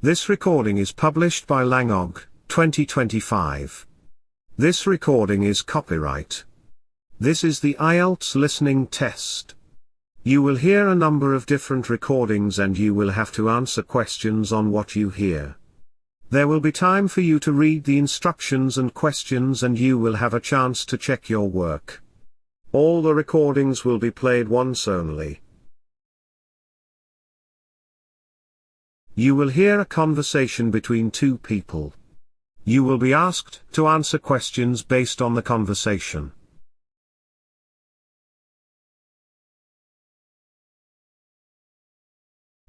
This recording is published by Langogh, 2025. This recording is copyright. This is the IELTS listening test. You will hear a number of different recordings and you will have to answer questions on what you hear. There will be time for you to read the instructions and questions and you will have a chance to check your work. All the recordings will be played once only. You will hear a conversation between two people. You will be asked to answer questions based on the conversation.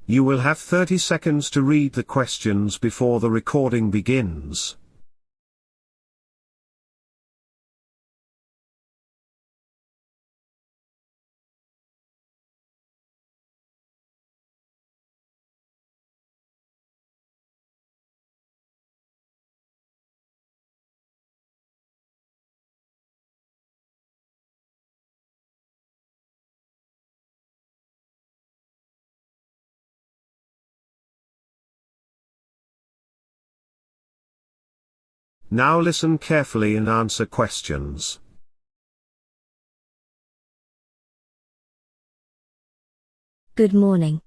You will have 30 seconds to read the questions before the recording begins. Now listen carefully and answer questions. Good morning.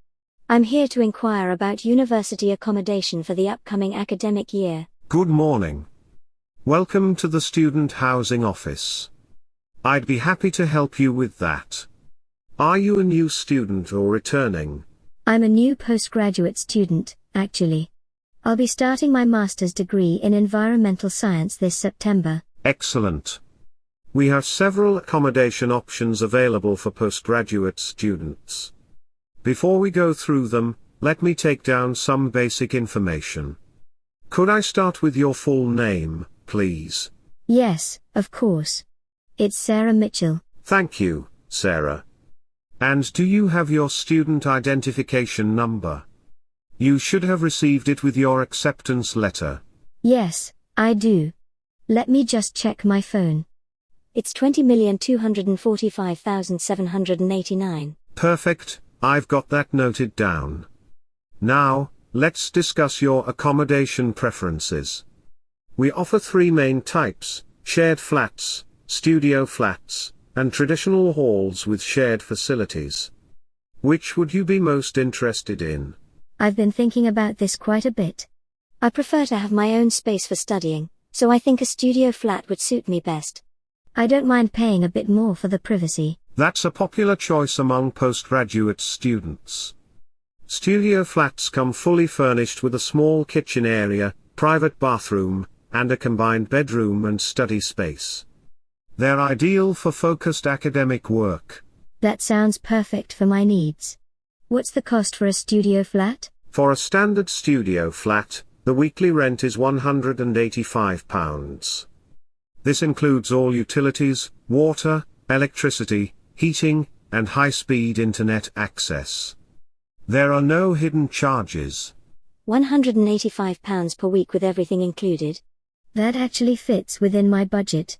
I'm here to inquire about university accommodation for the upcoming academic year. Good morning. Welcome to the Student Housing Office. I'd be happy to help you with that. Are you a new student or returning? I'm a new postgraduate student, actually. I'll be starting my master's degree in environmental science this September. Excellent. We have several accommodation options available for postgraduate students. Before we go through them, let me take down some basic information. Could I start with your full name, please? Yes, of course. It's Sarah Mitchell. Thank you, Sarah. And do you have your student identification number? You should have received it with your acceptance letter. Yes, I do. Let me just check my phone. It's 20,245,789. Perfect, I've got that noted down. Now, let's discuss your accommodation preferences. We offer three main types: shared flats, studio flats, and traditional halls with shared facilities. Which would you be most interested in? I've been thinking about this quite a bit. I prefer to have my own space for studying, so I think a studio flat would suit me best. I don't mind paying a bit more for the privacy. That's a popular choice among postgraduate students. Studio flats come fully furnished with a small kitchen area, private bathroom, and a combined bedroom and study space. They're ideal for focused academic work. That sounds perfect for my needs. What's the cost for a studio flat? For a standard studio flat, the weekly rent is £185. This includes all utilities, water, electricity, heating, and high-speed internet access. There are no hidden charges. £185 per week with everything included. That actually fits within my budget.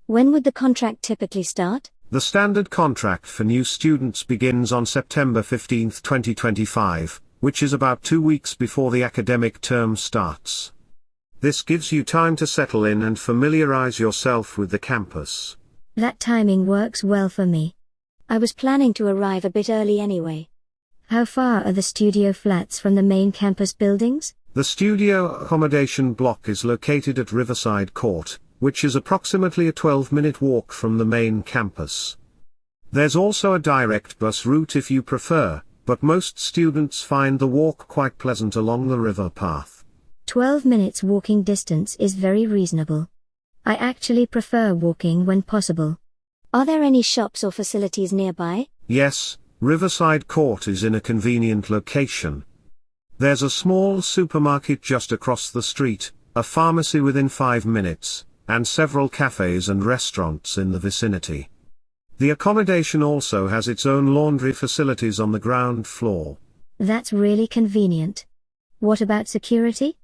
When would the contract typically start? The standard contract for new students begins on September 15, 2025, which is about 2 weeks before the academic term starts. This gives you time to settle in and familiarize yourself with the campus. That timing works well for me. I was planning to arrive a bit early anyway. How far are the studio flats from the main campus buildings? The studio accommodation block is located at Riverside Court, which is approximately a 12-minute walk from the main campus. There's also a direct bus route if you prefer, but most students find the walk quite pleasant along the river path. 12 minutes walking distance is very reasonable. I actually prefer walking when possible. Are there any shops or facilities nearby? Yes, Riverside Court is in a convenient location. There's a small supermarket just across the street, a pharmacy within 5 minutes, and several cafes and restaurants in the vicinity. The accommodation also has its own laundry facilities on the ground floor. That's really convenient. What about security?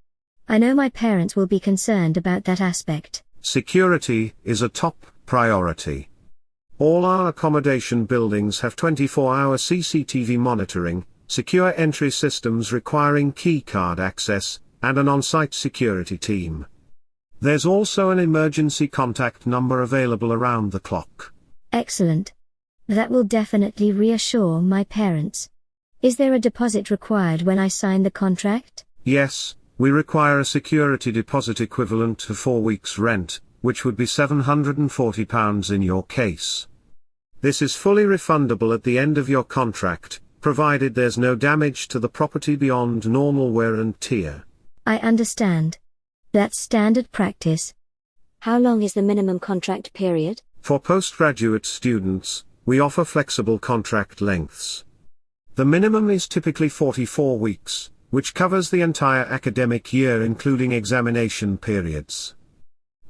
I know my parents will be concerned about that aspect. Security is a top priority. All our accommodation buildings have 24-hour CCTV monitoring, secure entry systems requiring keycard access, and an on-site security team. There's also an emergency contact number available around the clock. Excellent. That will definitely reassure my parents. Is there a deposit required when I sign the contract? Yes, we require a security deposit equivalent to 4 weeks' rent, which would be £740 in your case. This is fully refundable at the end of your contract, provided there's no damage to the property beyond normal wear and tear. I understand. That's standard practice. How long is the minimum contract period? For postgraduate students, we offer flexible contract lengths. The minimum is typically 44 weeks, which covers the entire academic year including examination periods.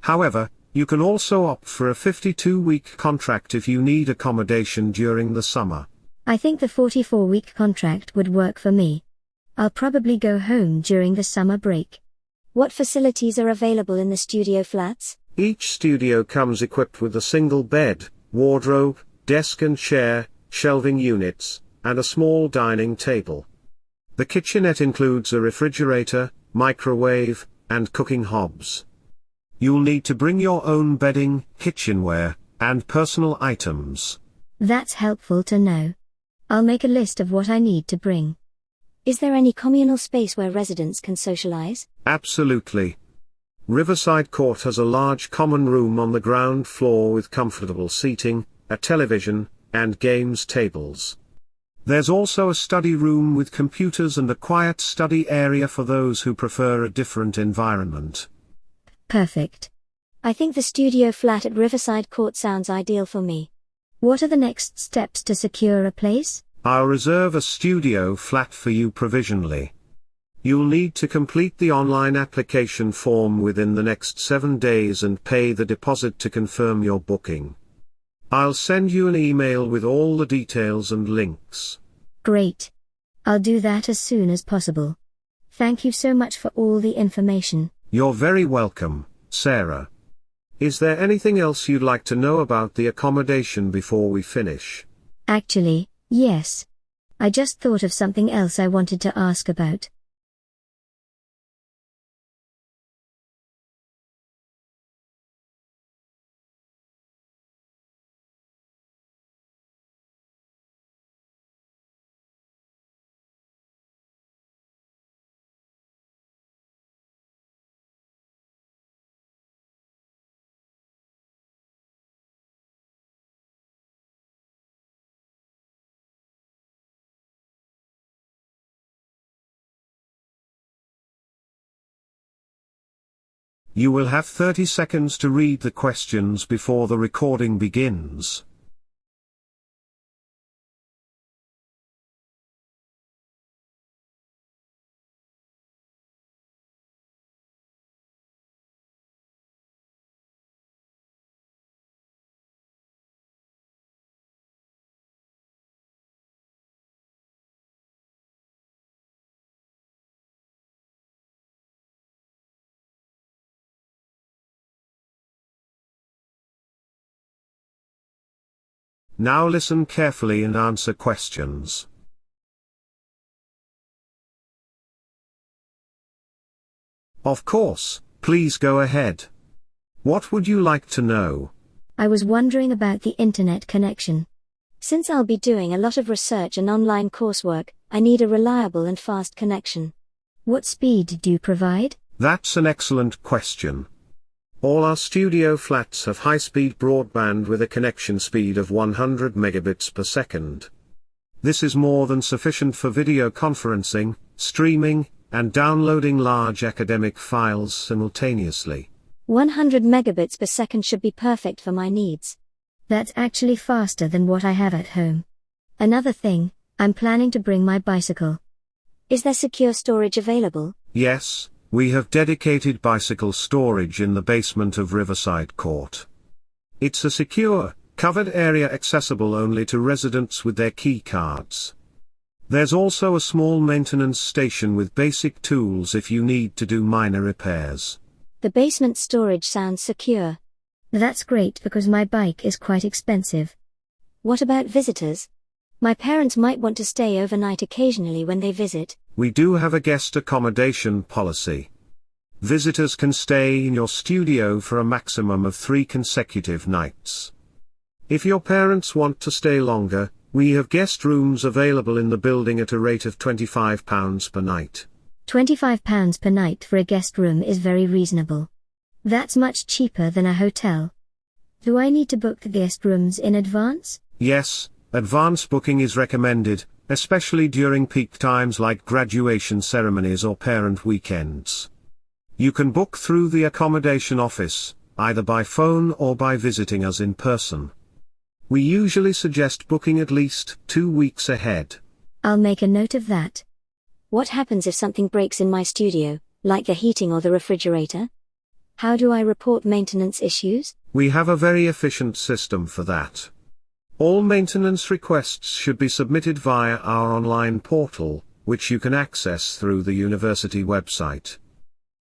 However, you can also opt for a 52-week contract if you need accommodation during the summer. I think the 44-week contract would work for me. I'll probably go home during the summer break. What facilities are available in the studio flats? Each studio comes equipped with a single bed, wardrobe, desk and chair, shelving units, and a small dining table. The kitchenette includes a refrigerator, microwave, and cooking hobs. You'll need to bring your own bedding, kitchenware, and personal items. That's helpful to know. I'll make a list of what I need to bring. Is there any communal space where residents can socialize? Absolutely. Riverside Court has a large common room on the ground floor with comfortable seating, a television, and games tables. There's also a study room with computers and a quiet study area for those who prefer a different environment. Perfect. I think the studio flat at Riverside Court sounds ideal for me. What are the next steps to secure a place? I'll reserve a studio flat for you provisionally. You'll need to complete the online application form within the next 7 days and pay the deposit to confirm your booking. I'll send you an email with all the details and links. Great. I'll do that as soon as possible. Thank you so much for all the information. You're very welcome, Sarah. Is there anything else you'd like to know about the accommodation before we finish? Actually, yes. I just thought of something else I wanted to ask about. You will have 30 seconds to read the questions before the recording begins. Now listen carefully and answer questions. Of course, please go ahead. What would you like to know? I was wondering about the internet connection. Since I'll be doing a lot of research and online coursework, I need a reliable and fast connection. What speed do you provide? That's an excellent question. All our studio flats have high-speed broadband with a connection speed of 100 megabits per second. This is more than sufficient for video conferencing, streaming, and downloading large academic files simultaneously. 100 megabits per second should be perfect for my needs. That's actually faster than what I have at home. Another thing, I'm planning to bring my bicycle. Is there secure storage available? Yes. We have dedicated bicycle storage in the basement of Riverside Court. It's a secure, covered area accessible only to residents with their key cards. There's also a small maintenance station with basic tools if you need to do minor repairs. The basement storage sounds secure. That's great because my bike is quite expensive. What about visitors? My parents might want to stay overnight occasionally when they visit. We do have a guest accommodation policy. Visitors can stay in your studio for a maximum of 3 consecutive nights. If your parents want to stay longer, we have guest rooms available in the building at a rate of £25 per night. £25 per night for a guest room is very reasonable. That's much cheaper than a hotel. Do I need to book the guest rooms in advance? Yes, advance booking is recommended, especially during peak times like graduation ceremonies or parent weekends. You can book through the accommodation office, either by phone or by visiting us in person. We usually suggest booking at least 2 weeks ahead. I'll make a note of that. What happens if something breaks in my studio, like the heating or the refrigerator? How do I report maintenance issues? We have a very efficient system for that. All maintenance requests should be submitted via our online portal, which you can access through the university website.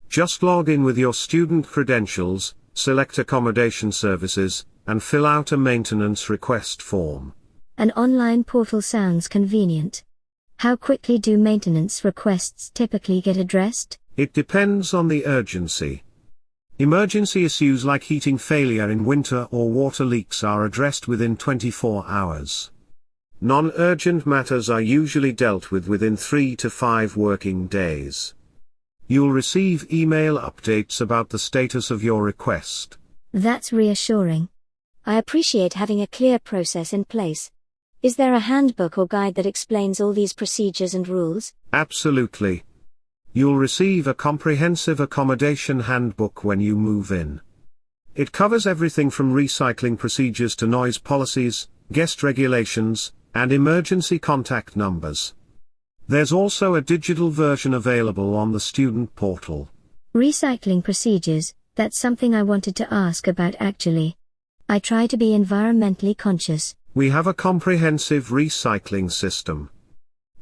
Just log in with your student credentials, select accommodation services, and fill out a maintenance request form. An online portal sounds convenient. How quickly do maintenance requests typically get addressed? It depends on the urgency. Emergency issues like heating failure in winter or water leaks are addressed within 24 hours. Non-urgent matters are usually dealt with within 3 to 5 working days. You'll receive email updates about the status of your request. That's reassuring. I appreciate having a clear process in place. Is there a handbook or guide that explains all these procedures and rules? Absolutely. You'll receive a comprehensive accommodation handbook when you move in. It covers everything from recycling procedures to noise policies, guest regulations, and emergency contact numbers. There's also a digital version available on the student portal. Recycling procedures, that's something I wanted to ask about actually. I try to be environmentally conscious. We have a comprehensive recycling system.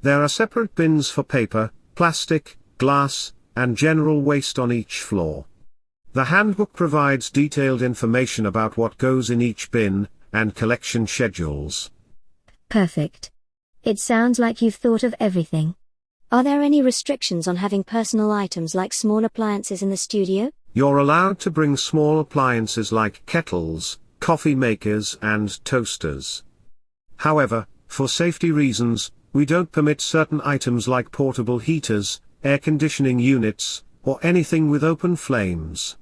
There are separate bins for paper, plastic, glass, and general waste on each floor. The handbook provides detailed information about what goes in each bin, and collection schedules. Perfect. It sounds like you've thought of everything. Are there any restrictions on having personal items like small appliances in the studio? You're allowed to bring small appliances like kettles, coffee makers, and toasters. However, for safety reasons, we don't permit certain items like portable heaters, air conditioning units, or anything with open flames.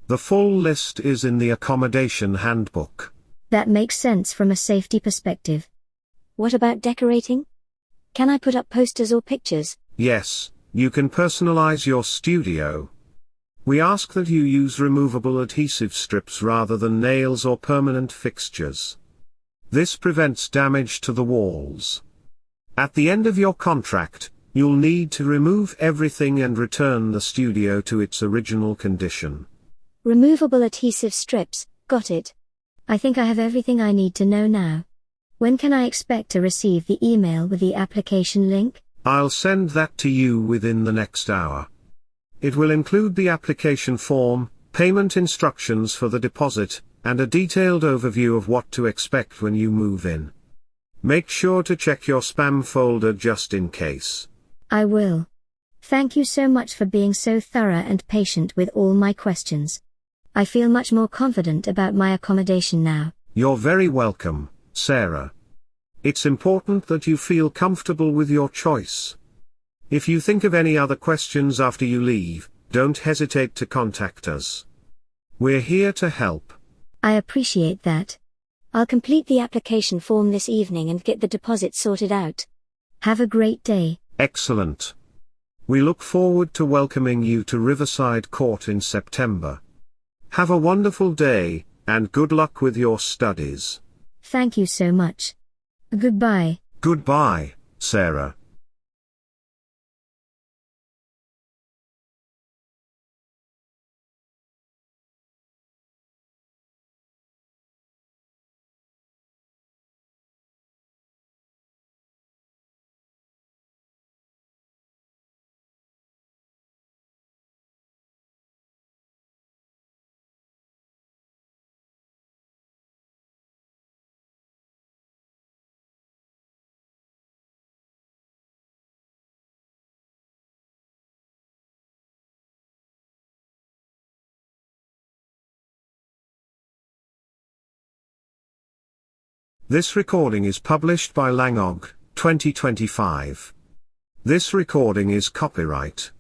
The full list is in the accommodation handbook. That makes sense from a safety perspective. What about decorating? Can I put up posters or pictures? Yes, you can personalize your studio. We ask that you use removable adhesive strips rather than nails or permanent fixtures. This prevents damage to the walls. At the end of your contract, you'll need to remove everything and return the studio to its original condition. Removable adhesive strips, got it. I think I have everything I need to know now. When can I expect to receive the email with the application link? I'll send that to you within the next hour. It will include the application form, payment instructions for the deposit, and a detailed overview of what to expect when you move in. Make sure to check your spam folder just in case. I will. Thank you so much for being so thorough and patient with all my questions. I feel much more confident about my accommodation now. You're very welcome, Sarah. It's important that you feel comfortable with your choice. If you think of any other questions after you leave, don't hesitate to contact us. We're here to help. I appreciate that. I'll complete the application form this evening and get the deposit sorted out. Have a great day. Excellent. We look forward to welcoming you to Riverside Court in September. Have a wonderful day, and good luck with your studies. Thank you so much. Goodbye. Goodbye, Sarah. This recording is published by Langogh, 2025. This recording is copyright.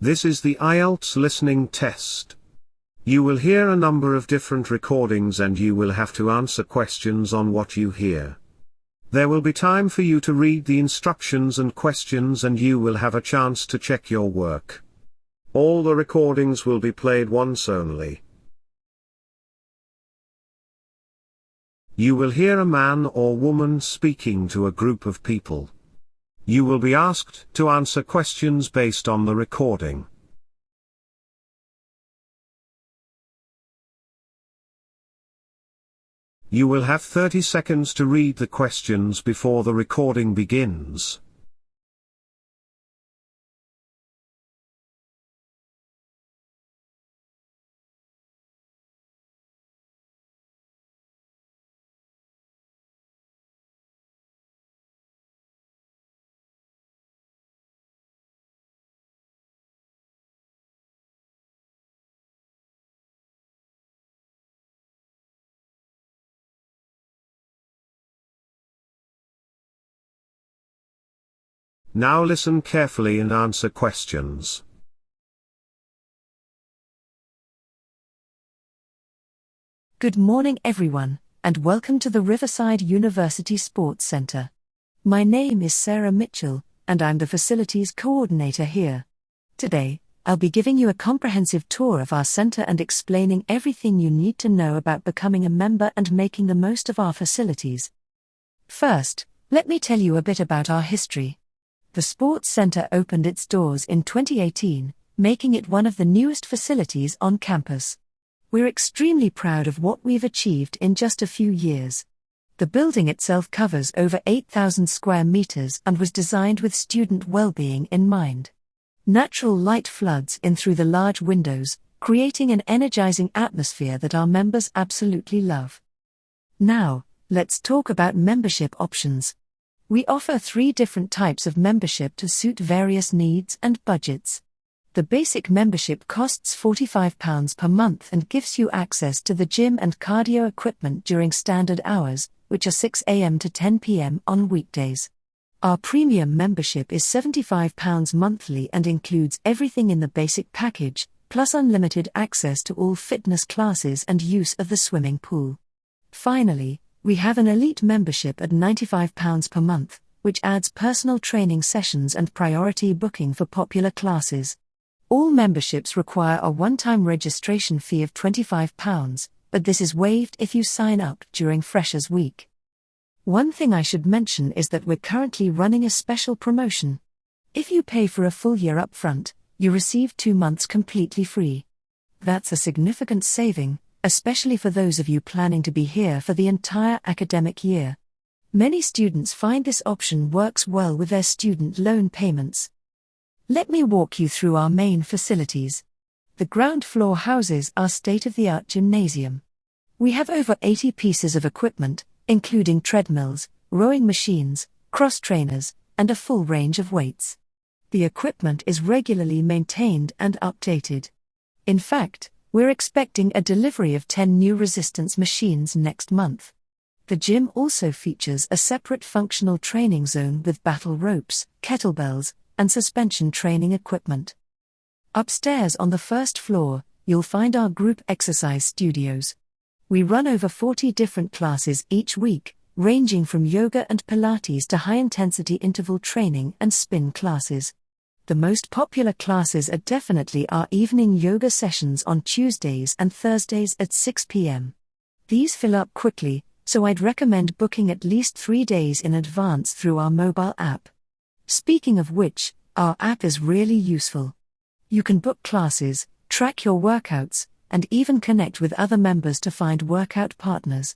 This is the IELTS listening test. You will hear a number of different recordings and you will have to answer questions on what you hear. There will be time for you to read the instructions and questions and you will have a chance to check your work. All the recordings will be played once only. You will hear a man or woman speaking to a group of people. You will be asked to answer questions based on the recording. You will have 30 seconds to read the questions before the recording begins. Now listen carefully and answer questions. Good morning everyone, and welcome to the Riverside University Sports Center. My name is Sarah Mitchell, and I'm the Facilities Coordinator here. Today, I'll be giving you a comprehensive tour of our center and explaining everything you need to know about becoming a member and making the most of our facilities. First, let me tell you a bit about our history. The Sports Center opened its doors in 2018, making it one of the newest facilities on campus. We're extremely proud of what we've achieved in just a few years. The building itself covers over 8,000 square meters and was designed with student well-being in mind. Natural light floods in through the large windows, creating an energizing atmosphere that our members absolutely love. Now, let's talk about membership options. We offer 3 different types of membership to suit various needs and budgets. The basic membership costs £45 per month and gives you access to the gym and cardio equipment during standard hours, which are 6 a.m. to 10 p.m. on weekdays. Our premium membership is £75 monthly and includes everything in the basic package, plus unlimited access to all fitness classes and use of the swimming pool. Finally, we have an elite membership at £95 per month, which adds personal training sessions and priority booking for popular classes. All memberships require a one-time registration fee of £25, but this is waived if you sign up during Freshers Week. One thing I should mention is that we're currently running a special promotion. If you pay for a full year up front, you receive 2 months completely free. That's a significant saving, especially for those of you planning to be here for the entire academic year. Many students find this option works well with their student loan payments. Let me walk you through our main facilities. The ground floor houses our state-of-the-art gymnasium. We have over 80 pieces of equipment, including treadmills, rowing machines, cross-trainers, and a full range of weights. The equipment is regularly maintained and updated. In fact, we're expecting a delivery of 10 new resistance machines next month. The gym also features a separate functional training zone with battle ropes, kettlebells, and suspension training equipment. Upstairs on the first floor, you'll find our group exercise studios. We run over 40 different classes each week, ranging from yoga and Pilates to high-intensity interval training and spin classes. The most popular classes are definitely our evening yoga sessions on Tuesdays and Thursdays at 6 p.m. These fill up quickly, so I'd recommend booking at least 3 days in advance through our mobile app. Speaking of which, our app is really useful. You can book classes, track your workouts, and even connect with other members to find workout partners.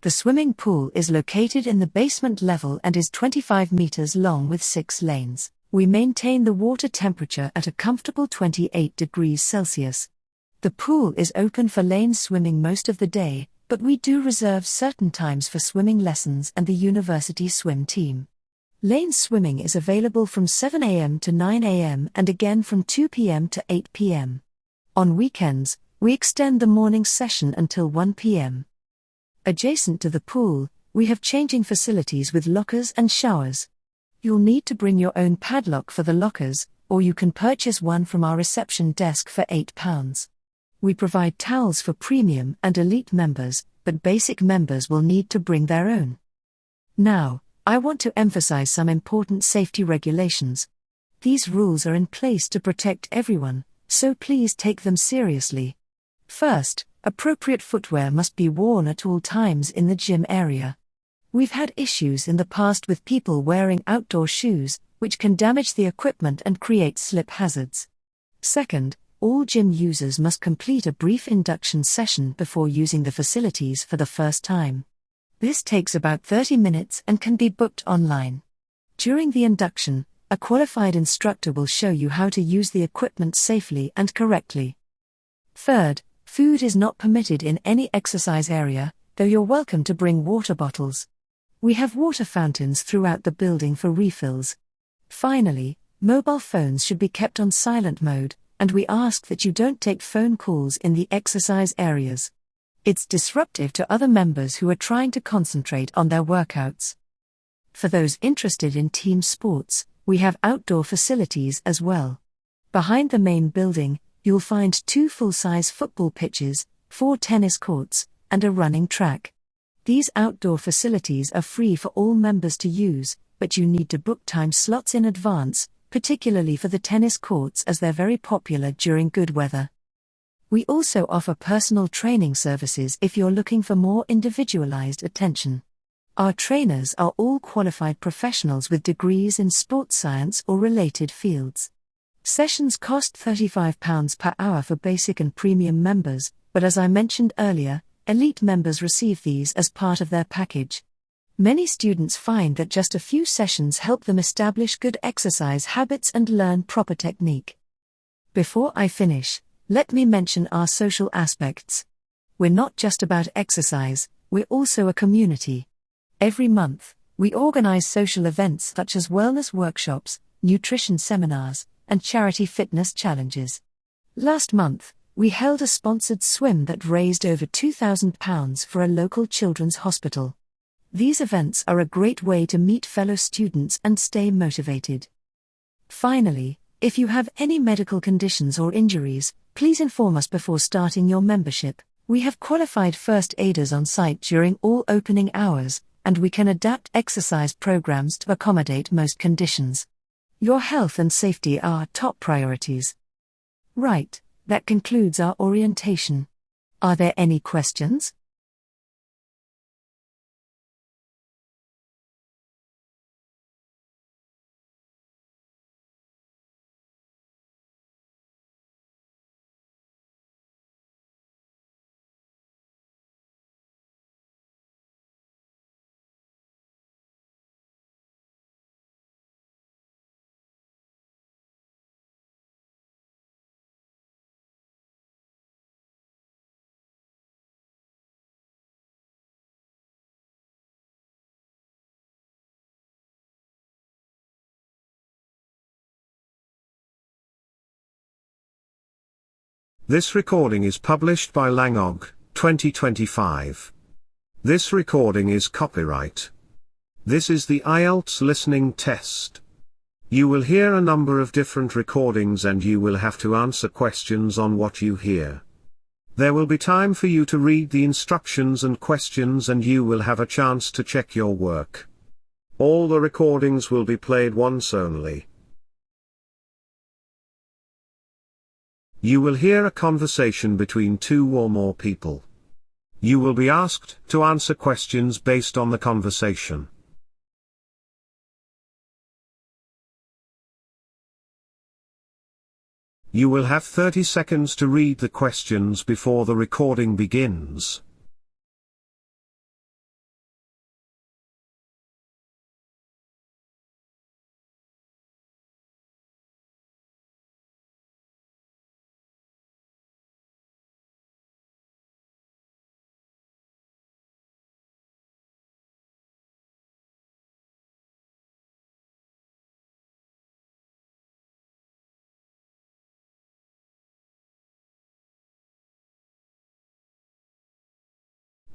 The swimming pool is located in the basement level and is 25 meters long with 6 lanes. We maintain the water temperature at a comfortable 28 degrees Celsius. The pool is open for lane swimming most of the day, but we do reserve certain times for swimming lessons and the university swim team. Lane swimming is available from 7 a.m. to 9 a.m. and again from 2 p.m. to 8 p.m. On weekends, we extend the morning session until 1 p.m. Adjacent to the pool, We have changing facilities with lockers and showers. You'll need to bring your own padlock for the lockers, or you can purchase one from our reception desk for £8. We provide towels for premium and elite members, but basic members will need to bring their own. Now, I want to emphasize some important safety regulations. These rules are in place to protect everyone, so please take them seriously. First, appropriate footwear must be worn at all times in the gym area. We've had issues in the past with people wearing outdoor shoes, which can damage the equipment and create slip hazards. Second, all gym users must complete a brief induction session before using the facilities for the first time. This takes about 30 minutes and can be booked online. During the induction, a qualified instructor will show you how to use the equipment safely and correctly. Third, food is not permitted in any exercise area, though you're welcome to bring water bottles. We have water fountains throughout the building for refills. Finally, mobile phones should be kept on silent mode, and we ask that you don't take phone calls in the exercise areas. It's disruptive to other members who are trying to concentrate on their workouts. For those interested in team sports, we have outdoor facilities as well. Behind the main building, you'll find 2 full-size football pitches, 4 tennis courts, and a running track. These outdoor facilities are free for all members to use, but you need to book time slots in advance, particularly for the tennis courts as they're very popular during good weather. We also offer personal training services if you're looking for more individualized attention. Our trainers are all qualified professionals with degrees in sports science or related fields. Sessions cost £35 per hour for basic and premium members, but as I mentioned earlier, elite members receive these as part of their package. Many students find that just a few sessions help them establish good exercise habits and learn proper technique. Before I finish, let me mention our social aspects. We're not just about exercise, we're also a community. Every month, we organize social events such as wellness workshops, nutrition seminars, and charity fitness challenges. Last month, we held a sponsored swim that raised over £2,000 for a local children's hospital. These events are a great way to meet fellow students and stay motivated. Finally, if you have any medical conditions or injuries, please inform us before starting your membership. We have qualified first aiders on site during all opening hours, and we can adapt exercise programs to accommodate most conditions. Your health and safety are our top priorities. Right. That concludes our orientation. Are there any questions? This recording is published by Langogh, 2025. This recording is copyright. This is the IELTS listening test. You will hear a number of different recordings and you will have to answer questions on what you hear. There will be time for you to read the instructions and questions and you will have a chance to check your work. All the recordings will be played once only. You will hear a conversation between 2 or more people. You will be asked to answer questions based on the conversation. You will have 30 seconds to read the questions before the recording begins.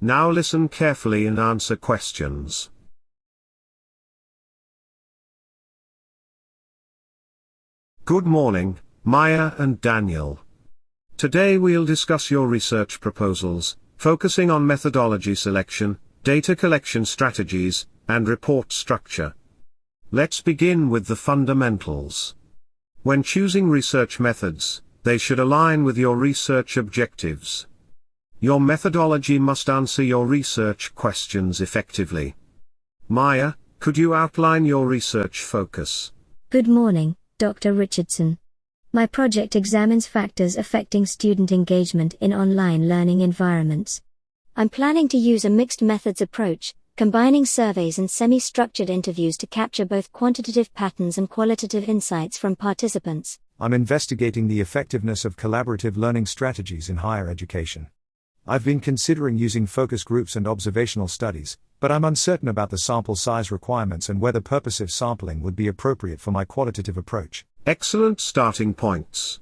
Now listen carefully and answer questions. Good morning, Maya and Daniel. Today we'll discuss your research proposals, focusing on methodology selection, data collection strategies, and report structure. Let's begin with the fundamentals. When choosing research methods, they should align with your research objectives. Your methodology must answer your research questions effectively. Maya, could you outline your research focus? Good morning, Dr. Richardson. My project examines factors affecting student engagement in online learning environments. I'm planning to use a mixed methods approach, combining surveys and semi-structured interviews to capture both quantitative patterns and qualitative insights from participants. I'm investigating the effectiveness of collaborative learning strategies in higher education. I've been considering using focus groups and observational studies, but I'm uncertain about the sample size requirements and whether purposive sampling would be appropriate for my qualitative approach. Excellent starting points.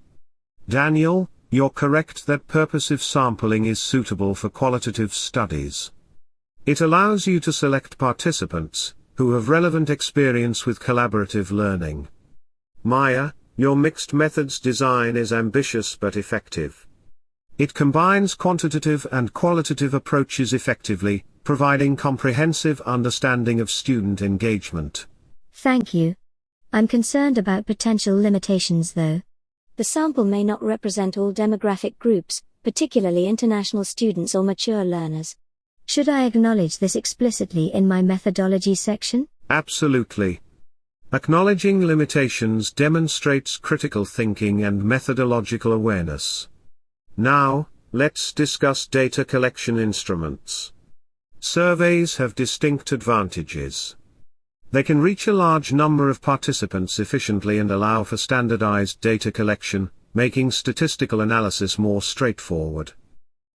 Daniel, you're correct that purposive sampling is suitable for qualitative studies. It allows you to select participants who have relevant experience with collaborative learning. Maya, your mixed methods design is ambitious but effective. It combines quantitative and qualitative approaches effectively, providing comprehensive understanding of student engagement. Thank you. I'm concerned about potential limitations though. The sample may not represent all demographic groups, particularly international students or mature learners. Should I acknowledge this explicitly in my methodology section? Absolutely. Acknowledging limitations demonstrates critical thinking and methodological awareness. Now, let's discuss data collection instruments. Surveys have distinct advantages. They can reach a large number of participants efficiently and allow for standardized data collection, making statistical analysis more straightforward.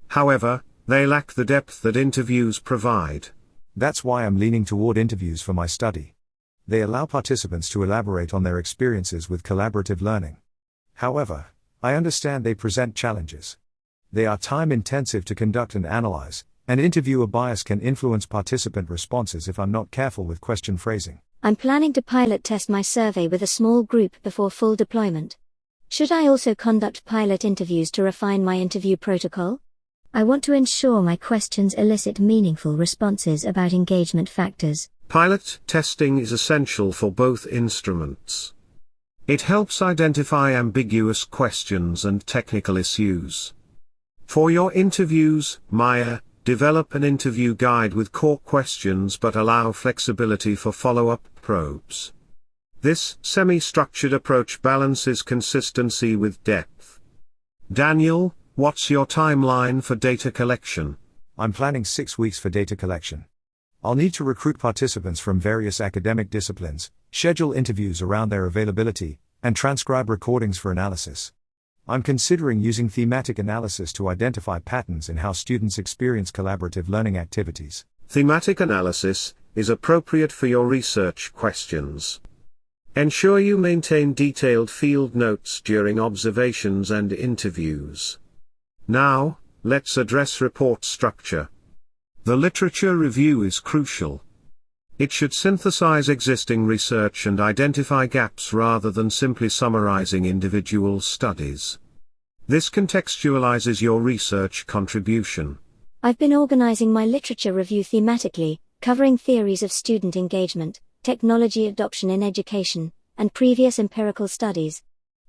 However, they lack the depth that interviews provide. That's why I'm leaning toward interviews for my study. They allow participants to elaborate on their experiences with collaborative learning. However, I understand they present challenges. They are time-intensive to conduct and analyze, and interviewer bias can influence participant responses if I'm not careful with question phrasing. I'm planning to pilot test my survey with a small group before full deployment. Should I also conduct pilot interviews to refine my interview protocol? I want to ensure my questions elicit meaningful responses about engagement factors. Pilot testing is essential for both instruments. It helps identify ambiguous questions and technical issues. For your interviews, Maya, develop an interview guide with core questions but allow flexibility for follow-up probes. This semi-structured approach balances consistency with depth. Daniel, what's your timeline for data collection? I'm planning 6 weeks for data collection. I'll need to recruit participants from various academic disciplines, schedule interviews around their availability, and transcribe recordings for analysis. I'm considering using thematic analysis to identify patterns in how students experience collaborative learning activities. Thematic analysis is appropriate for your research questions. Ensure you maintain detailed field notes during observations and interviews. Now, let's address report structure. The literature review is crucial. It should synthesize existing research and identify gaps rather than simply summarizing individual studies. This contextualizes your research contribution. I've been organizing my literature review thematically, covering theories of student engagement, technology adoption in education, and previous empirical studies.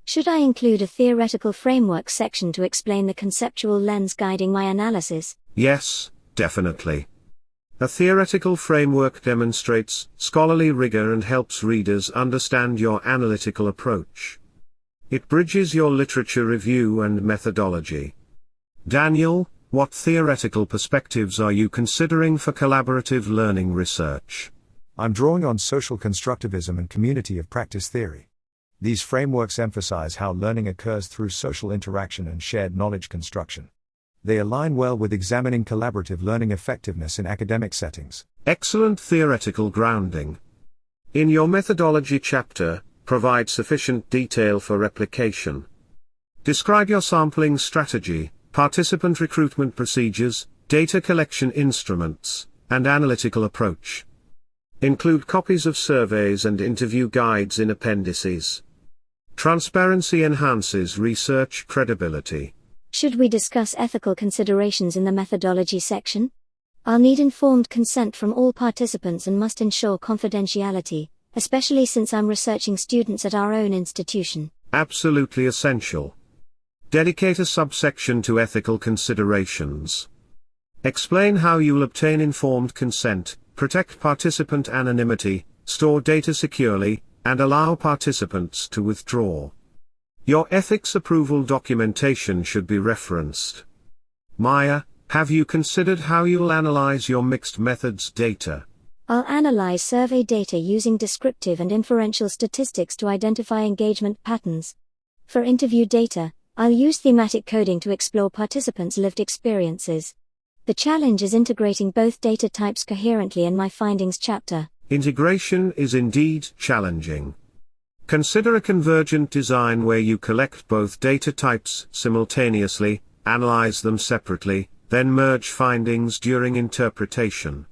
Should I include a theoretical framework section to explain the conceptual lens guiding my analysis? Yes, definitely. A theoretical framework demonstrates scholarly rigor and helps readers understand your analytical approach. It bridges your literature review and methodology. Daniel, what theoretical perspectives are you considering for collaborative learning research? I'm drawing on social constructivism and community of practice theory. These frameworks emphasize how learning occurs through social interaction and shared knowledge construction. They align well with examining collaborative learning effectiveness in academic settings. Excellent theoretical grounding. In your methodology chapter, provide sufficient detail for replication. Describe your sampling strategy, participant recruitment procedures, data collection instruments, and analytical approach. Include copies of surveys and interview guides in appendices. Transparency enhances research credibility. Should we discuss ethical considerations in the methodology section? I'll need informed consent from all participants and must ensure confidentiality, especially since I'm researching students at our own institution. Absolutely essential. Dedicate a subsection to ethical considerations. Explain how you'll obtain informed consent, protect participant anonymity, store data securely, and allow participants to withdraw. Your ethics approval documentation should be referenced. Maya, have you considered how you'll analyze your mixed methods data? I'll analyze survey data using descriptive and inferential statistics to identify engagement patterns. For interview data, I'll use thematic coding to explore participants' lived experiences. The challenge is integrating both data types coherently in my findings chapter. Integration is indeed challenging. Consider a convergent design where you collect both data types simultaneously, analyze them separately, then merge findings during interpretation.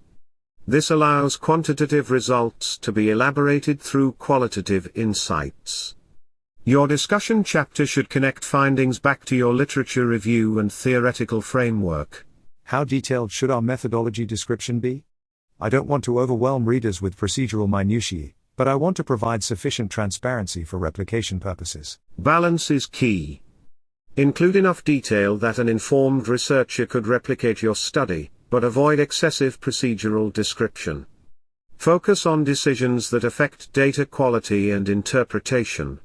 This allows quantitative results to be elaborated through qualitative insights. Your discussion chapter should connect findings back to your literature review and theoretical framework. How detailed should our methodology description be? I don't want to overwhelm readers with procedural minutiae, but I want to provide sufficient transparency for replication purposes. Balance is key. Include enough detail that an informed researcher could replicate your study, but avoid excessive procedural description. Focus on decisions that affect data quality and interpretation.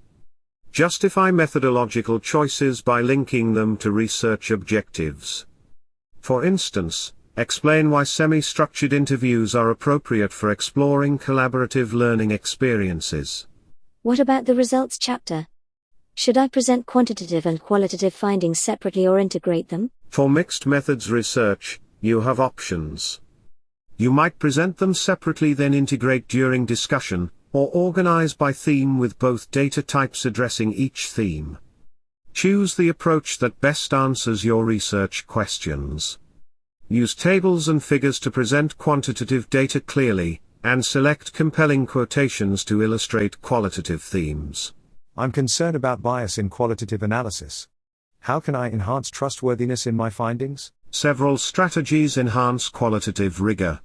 Justify methodological choices by linking them to research objectives. For instance, explain why semi-structured interviews are appropriate for exploring collaborative learning experiences. What about the results chapter? Should I present quantitative and qualitative findings separately or integrate them? For mixed methods research, you have options. You might present them separately then integrate during discussion, or organize by theme with both data types addressing each theme. Choose the approach that best answers your research questions. Use tables and figures to present quantitative data clearly, and select compelling quotations to illustrate qualitative themes. I'm concerned about bias in qualitative analysis. How can I enhance trustworthiness in my findings? Several strategies enhance qualitative rigor.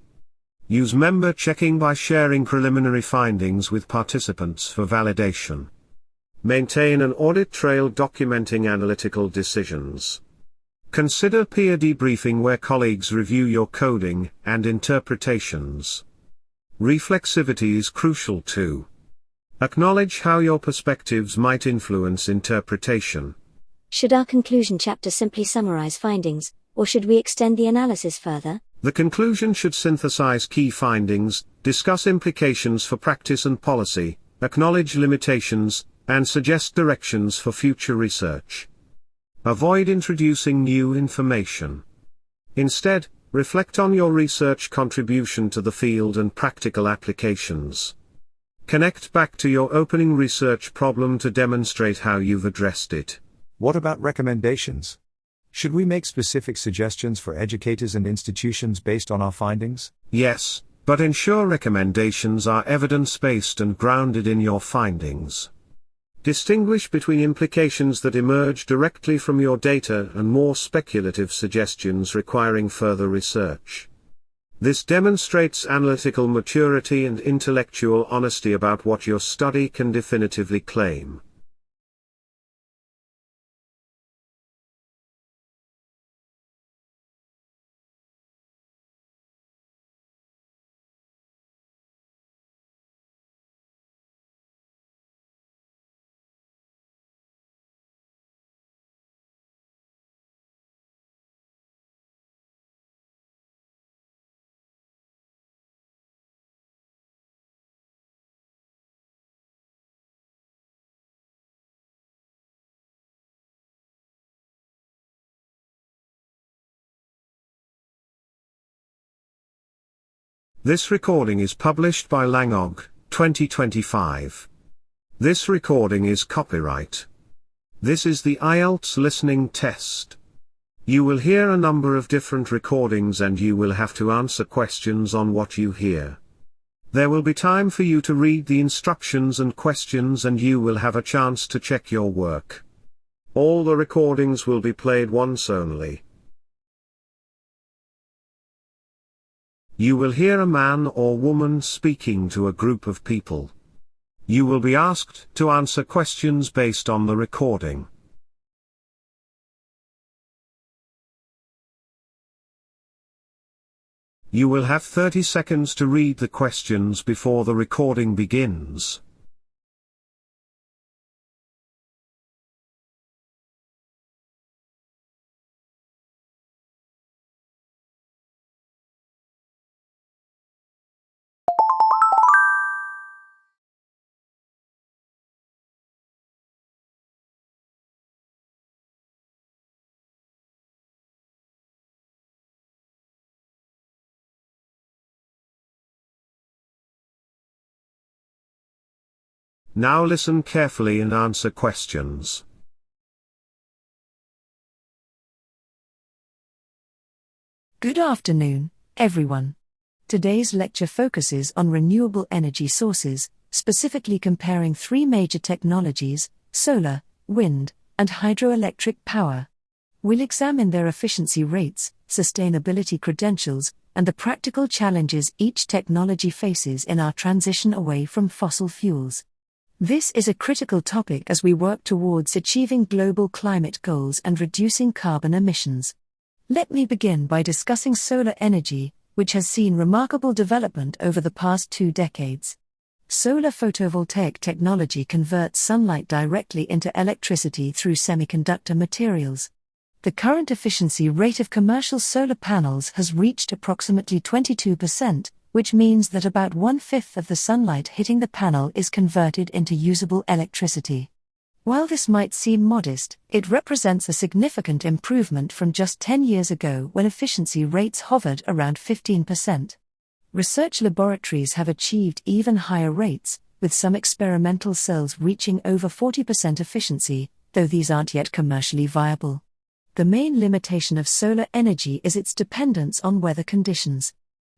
Use member checking by sharing preliminary findings with participants for validation. Maintain an audit trail documenting analytical decisions. Consider peer debriefing where colleagues review your coding and interpretations. Reflexivity is crucial too. Acknowledge how your perspectives might influence interpretation. Should our conclusion chapter simply summarize findings, or should we extend the analysis further? The conclusion should synthesize key findings, discuss implications for practice and policy, acknowledge limitations, and suggest directions for future research. Avoid introducing new information. Instead, reflect on your research contribution to the field and practical applications. Connect back to your opening research problem to demonstrate how you've addressed it. What about recommendations? Should we make specific suggestions for educators and institutions based on our findings? Yes, but ensure recommendations are evidence-based and grounded in your findings. Distinguish between implications that emerge directly from your data and more speculative suggestions requiring further research. This demonstrates analytical maturity and intellectual honesty about what your study can definitively claim. This recording is published by Langogh, 2025. This recording is copyright. This is the IELTS listening test. You will hear a number of different recordings and you will have to answer questions on what you hear. There will be time for you to read the instructions and questions and you will have a chance to check your work. All the recordings will be played once only. You will hear a man or woman speaking to a group of people. You will be asked to answer questions based on the recording. You will have 30 seconds to read the questions before the recording begins. Now listen carefully and answer questions. Good afternoon, everyone. Today's lecture focuses on renewable energy sources, specifically comparing three major technologies: solar, wind, and hydroelectric power. We'll examine their efficiency rates, sustainability credentials, and the practical challenges each technology faces in our transition away from fossil fuels. This is a critical topic as we work towards achieving global climate goals and reducing carbon emissions. Let me begin by discussing solar energy, which has seen remarkable development over the past 2 decades. Solar photovoltaic technology converts sunlight directly into electricity through semiconductor materials. The current efficiency rate of commercial solar panels has reached approximately 22%, which means that about 1/5 of the sunlight hitting the panel is converted into usable electricity. While this might seem modest, it represents a significant improvement from just 10 years ago when efficiency rates hovered around 15%. Research laboratories have achieved even higher rates, with some experimental cells reaching over 40% efficiency, though these aren't yet commercially viable. The main limitation of solar energy is its dependence on weather conditions.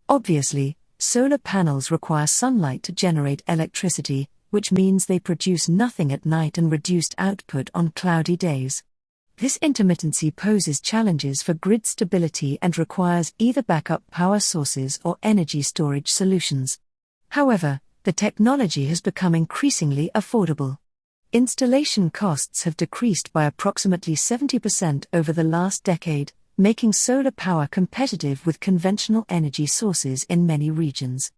Obviously, solar panels require sunlight to generate electricity, which means they produce nothing at night and reduced output on cloudy days. This intermittency poses challenges for grid stability and requires either backup power sources or energy storage solutions. However, the technology has become increasingly affordable. Installation costs have decreased by approximately 70% over the last decade, making solar power competitive with conventional energy sources in many regions.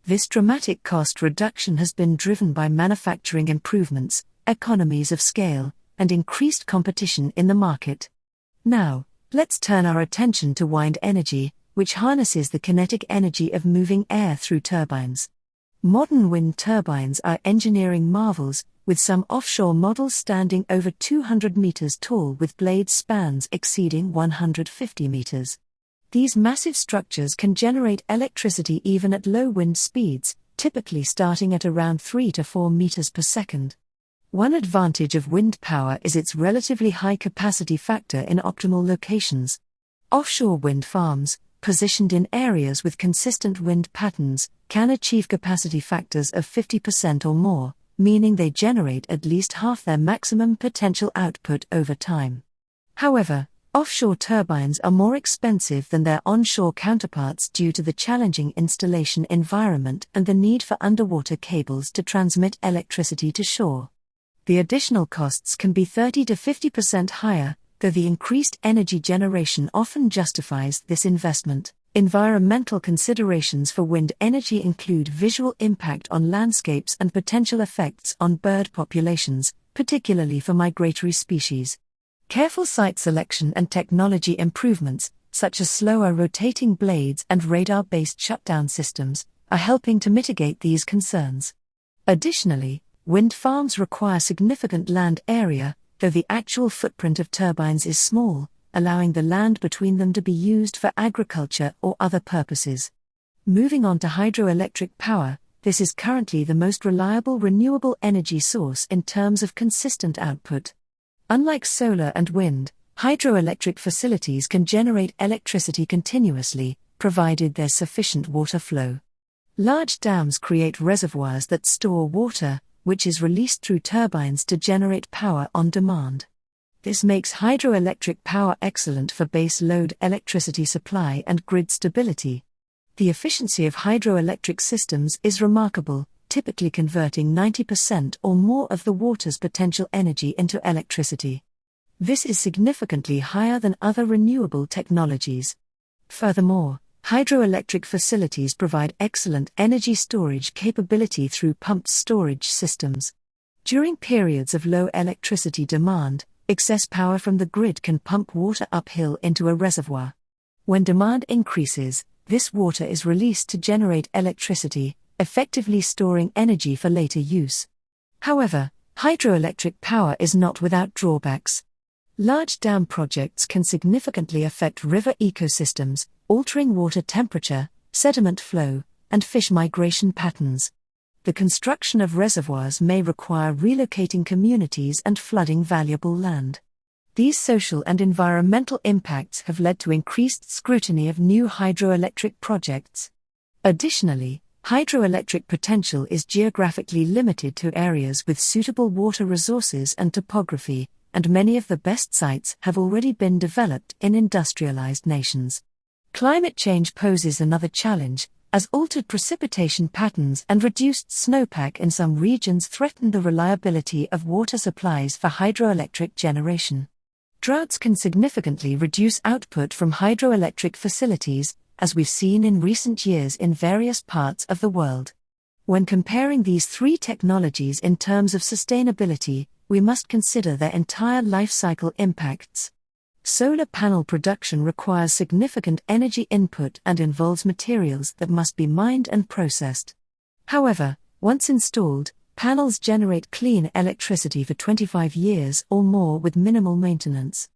This dramatic cost reduction has been driven by manufacturing improvements, economies of scale, and increased competition in the market. Now, let's turn our attention to wind energy, which harnesses the kinetic energy of moving air through turbines. Modern wind turbines are engineering marvels, with some offshore models standing over 200 meters tall with blade spans exceeding 150 meters. These massive structures can generate electricity even at low wind speeds, typically starting at around 3 to 4 meters per second. One advantage of wind power is its relatively high capacity factor in optimal locations. Offshore wind farms, positioned in areas with consistent wind patterns, can achieve capacity factors of 50% or more, meaning they generate at least half their maximum potential output over time. However, offshore turbines are more expensive than their onshore counterparts due to the challenging installation environment and the need for underwater cables to transmit electricity to shore. The additional costs can be 30 to 50% higher, though the increased energy generation often justifies this investment. Environmental considerations for wind energy include visual impact on landscapes and potential effects on bird populations, particularly for migratory species. Careful site selection and technology improvements, such as slower rotating blades and radar-based shutdown systems, are helping to mitigate these concerns. Additionally, wind farms require significant land area, though the actual footprint of turbines is small, allowing the land between them to be used for agriculture or other purposes. Moving on to hydroelectric power, this is currently the most reliable renewable energy source in terms of consistent output. Unlike solar and wind, Hydroelectric facilities can generate electricity continuously, provided there's sufficient water flow. Large dams create reservoirs that store water, which is released through turbines to generate power on demand. This makes hydroelectric power excellent for base load electricity supply and grid stability. The efficiency of hydroelectric systems is remarkable, typically converting 90% or more of the water's potential energy into electricity. This is significantly higher than other renewable technologies. Furthermore, hydroelectric facilities provide excellent energy storage capability through pumped storage systems. During periods of low electricity demand, excess power from the grid can pump water uphill into a reservoir. When demand increases, this water is released to generate electricity, effectively storing energy for later use. However, hydroelectric power is not without drawbacks. Large dam projects can significantly affect river ecosystems, altering water temperature, sediment flow, and fish migration patterns. The construction of reservoirs may require relocating communities and flooding valuable land. These social and environmental impacts have led to increased scrutiny of new hydroelectric projects. Additionally, hydroelectric potential is geographically limited to areas with suitable water resources and topography, and many of the best sites have already been developed in industrialized nations. Climate change poses another challenge, as altered precipitation patterns and reduced snowpack in some regions threaten the reliability of water supplies for hydroelectric generation. Droughts can significantly reduce output from hydroelectric facilities, as we've seen in recent years in various parts of the world. When comparing these three technologies in terms of sustainability, we must consider their entire life cycle impacts. Solar panel production requires significant energy input and involves materials that must be mined and processed. However, once installed, panels generate clean electricity for 25 years or more with minimal maintenance.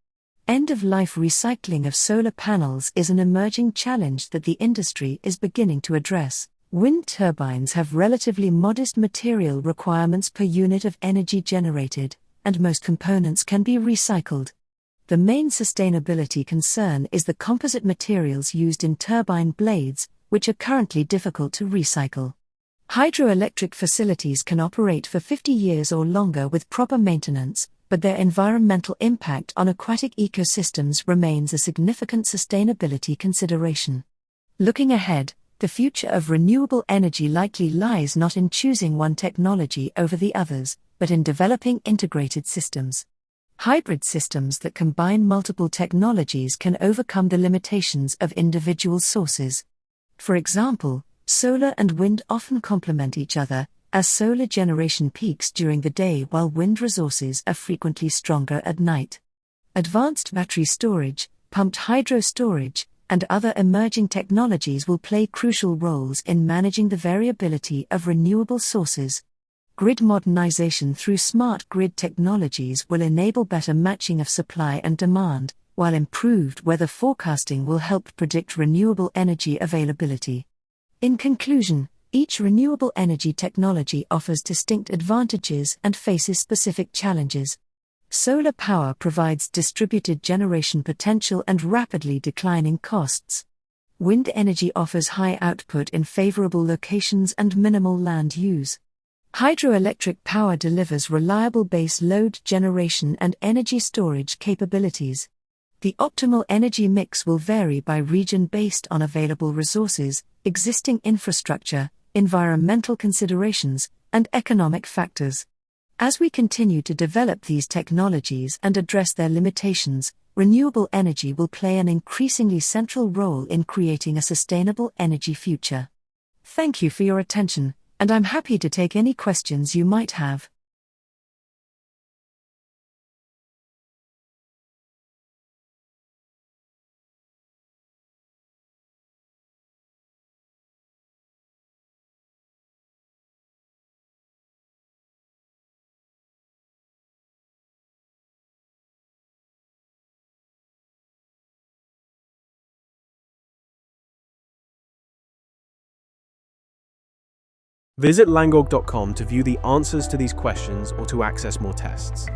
End-of-life recycling of solar panels is an emerging challenge that the industry is beginning to address. Wind turbines have relatively modest material requirements per unit of energy generated, and most components can be recycled. The main sustainability concern is the composite materials used in turbine blades, which are currently difficult to recycle. Hydroelectric facilities can operate for 50 years or longer with proper maintenance, but their environmental impact on aquatic ecosystems remains a significant sustainability consideration. Looking ahead, the future of renewable energy likely lies not in choosing one technology over the others, but in developing integrated systems. Hybrid systems that combine multiple technologies can overcome the limitations of individual sources. For example, solar and wind often complement each other, as solar generation peaks during the day while wind resources are frequently stronger at night. Advanced battery storage, pumped hydro storage, and other emerging technologies will play crucial roles in managing the variability of renewable sources. Grid modernization through smart grid technologies will enable better matching of supply and demand, while improved weather forecasting will help predict renewable energy availability. In conclusion, each renewable energy technology offers distinct advantages and faces specific challenges. Solar power provides distributed generation potential and rapidly declining costs. Wind energy offers high output in favorable locations and minimal land use. Hydroelectric power delivers reliable base load generation and energy storage capabilities. The optimal energy mix will vary by region based on available resources, existing infrastructure, environmental considerations, and economic factors. As we continue to develop these technologies and address their limitations, renewable energy will play an increasingly central role in creating a sustainable energy future. Thank you for your attention, and I'm happy to take any questions you might have. Visit langogh.com to view the answers to these questions or to access more tests.